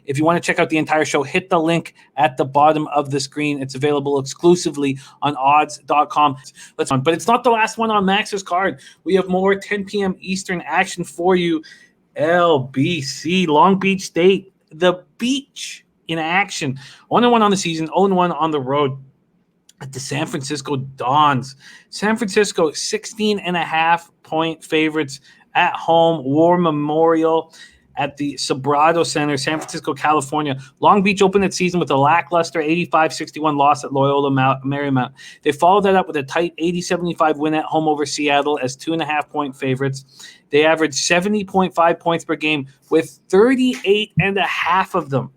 If you want to check out the entire show, hit the link at the bottom of the screen. It's available exclusively on odds.com. But it's not the last one on Max's card. We have more 10 p.m. Eastern action for you. LBC, Long Beach State, the beach in action. 1-1 on the season, 0-1 on the road at the San Francisco Dons. San Francisco, 16.5-point favorites at home, War Memorial at the Sobrato Center, San Francisco, California. Long Beach opened its season with a lackluster 85-61 loss at Loyola Marymount. They followed that up with a tight 80-75 win at home over Seattle as 2.5-point favorites. They averaged 70.5 points per game, with 38.5 of them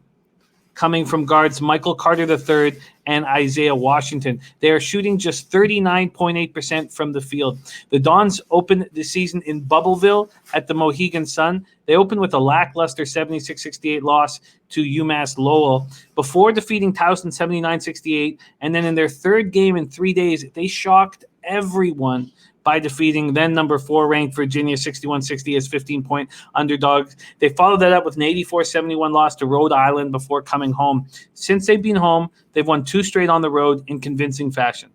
coming from guards Michael Carter III and Isaiah Washington. They are shooting just 39.8% from the field. The Dons opened the season in Bubbleville at the Mohegan Sun. They opened with a lackluster 76-68 loss to UMass Lowell before defeating Towson 79-68. And then in their third game in 3 days, they shocked everyone by defeating then number 4 ranked Virginia 61-60 as 15-point underdogs. They followed that up with an 84-71 loss to Rhode Island before coming home. Since they've been home, they've won 2 straight on the road in convincing fashion.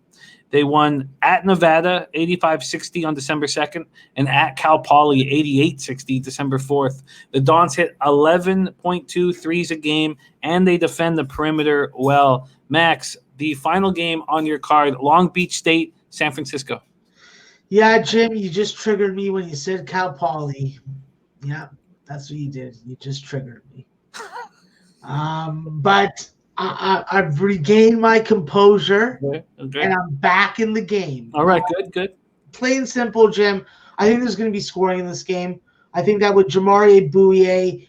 They won at Nevada 85-60 on December 2nd and at Cal Poly 88-60 December 4th. The Dons hit 11.2 threes a game, and they defend the perimeter well. Max, the final game on your card, Long Beach State, San Francisco. Yeah, Jim, you just triggered me when you said Cal Poly. Yeah, that's what you did. You just triggered me. But I've regained my composure, Okay. and I'm back in the game. All right, good. Plain and simple, Jim. I think there's going to be scoring in this game. I think that with Jamari Bouye,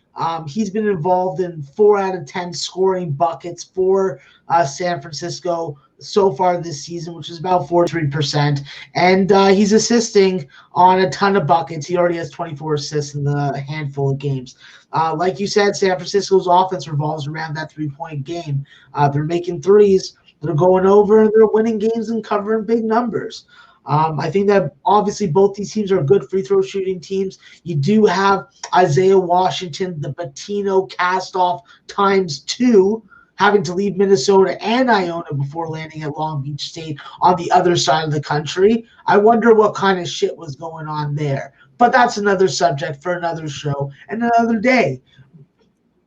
he's been involved in 4 out of 10 scoring buckets for San Francisco so far this season, which is about 43%. And he's assisting on a ton of buckets. He already has 24 assists in the handful of games. Like you said, San Francisco's offense revolves around that 3-point game. They're making threes. They're going over, and they're winning games and covering big numbers. I think that obviously both these teams are good free throw shooting teams. You do have Isaiah Washington, the Patino cast-off ×2, having to leave Minnesota and Iona before landing at Long Beach State on the other side of the country. I wonder what kind of shit was going on there. But that's another subject for another show and another day.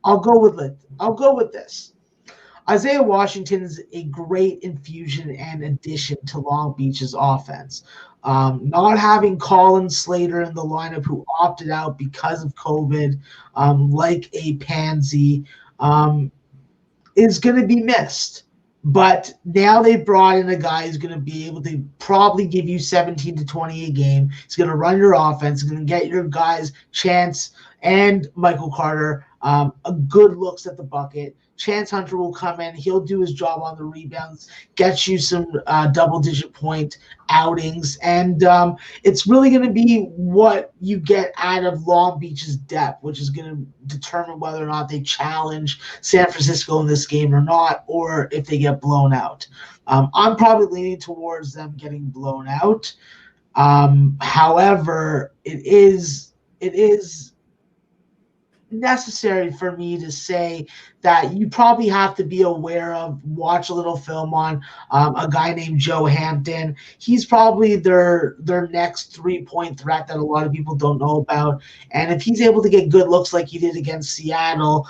I'll go with it. I'll go with this. Isaiah Washington is a great infusion and addition to Long Beach's offense. Not having Colin Slater in the lineup, who opted out because of COVID, like a pansy, is going to be missed. But now they've brought in a guy who's going to be able to probably give you 17 to 20 a game. He's going to run your offense. He's going to get your guys, Chance and Michael Carter, a good looks at the bucket. Chance Hunter will come in. He'll do his job on the rebounds, get you some double-digit point outings. And it's really going to be what you get out of Long Beach's depth, which is going to determine whether or not they challenge San Francisco in this game or not, or if they get blown out. I'm probably leaning towards them getting blown out. However, it is necessary for me to say that you probably have to be aware of, watch a little film on a guy named Joe Hampton. He's probably their next 3-point threat that a lot of people don't know about. And if he's able to get good looks like he did against Seattle,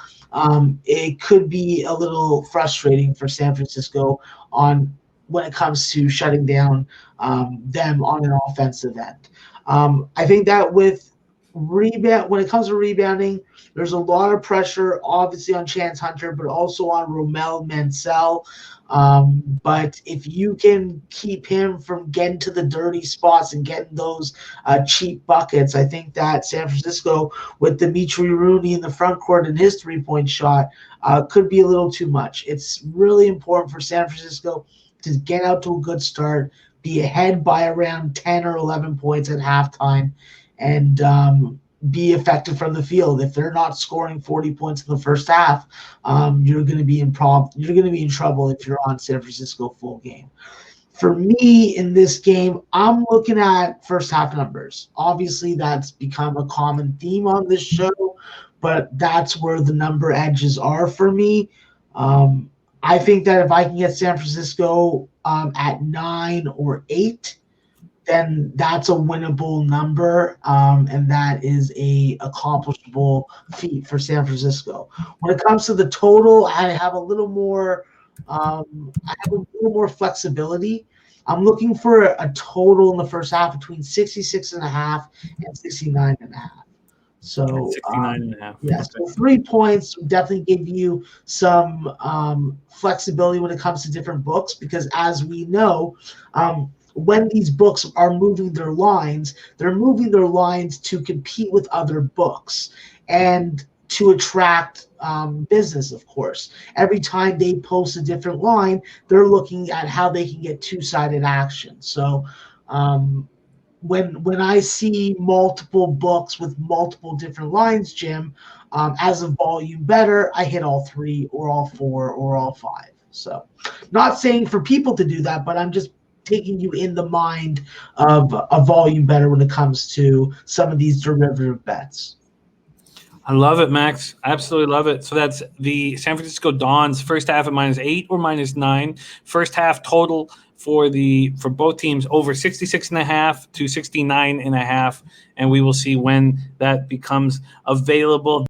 it could be a little frustrating for San Francisco when it comes to shutting down them on an offensive end. I think that when it comes to rebounding, there's a lot of pressure, obviously, on Chance Hunter, but also on Romel Mansell. But if you can keep him from getting to the dirty spots and getting those cheap buckets, I think that San Francisco, with Dimitri Rooney in the front court and his 3-point shot, could be a little too much. It's really important for San Francisco to get out to a good start, be ahead by around 10 or 11 points at halftime, and be effective from the field. If they're not scoring 40 points in the first half, you're going to be in trouble if you're on San Francisco full game. For me in this game, I'm looking at first half numbers. Obviously, that's become a common theme on this show, but that's where the number edges are for me. I think that if I can get San Francisco at 9 or 8, then that's a winnable number, and that is a accomplishable feat for San Francisco. When it comes to the total, I have a little more. I have a little more flexibility. I'm looking for a total in the first half between 66.5 and 69.5. So 69.5. yeah, Okay. so 3 points would definitely give you some flexibility when it comes to different books, because as we know, when these books are moving their lines, they're moving their lines to compete with other books and to attract business, of course. Every time they post a different line, they're looking at how they can get two-sided action. So when I see multiple books with multiple different lines, Jim, as a volume better, I hit all 3 or all 4 or all 5. So not saying for people to do that, but I'm just taking you in the mind of a volume better when it comes to some of these derivative bets. I love it, Max. Absolutely love it. So that's the San Francisco Dons first half at -8 or -9. First half total for both teams over 66.5 to 69.5, and we will see when that becomes available.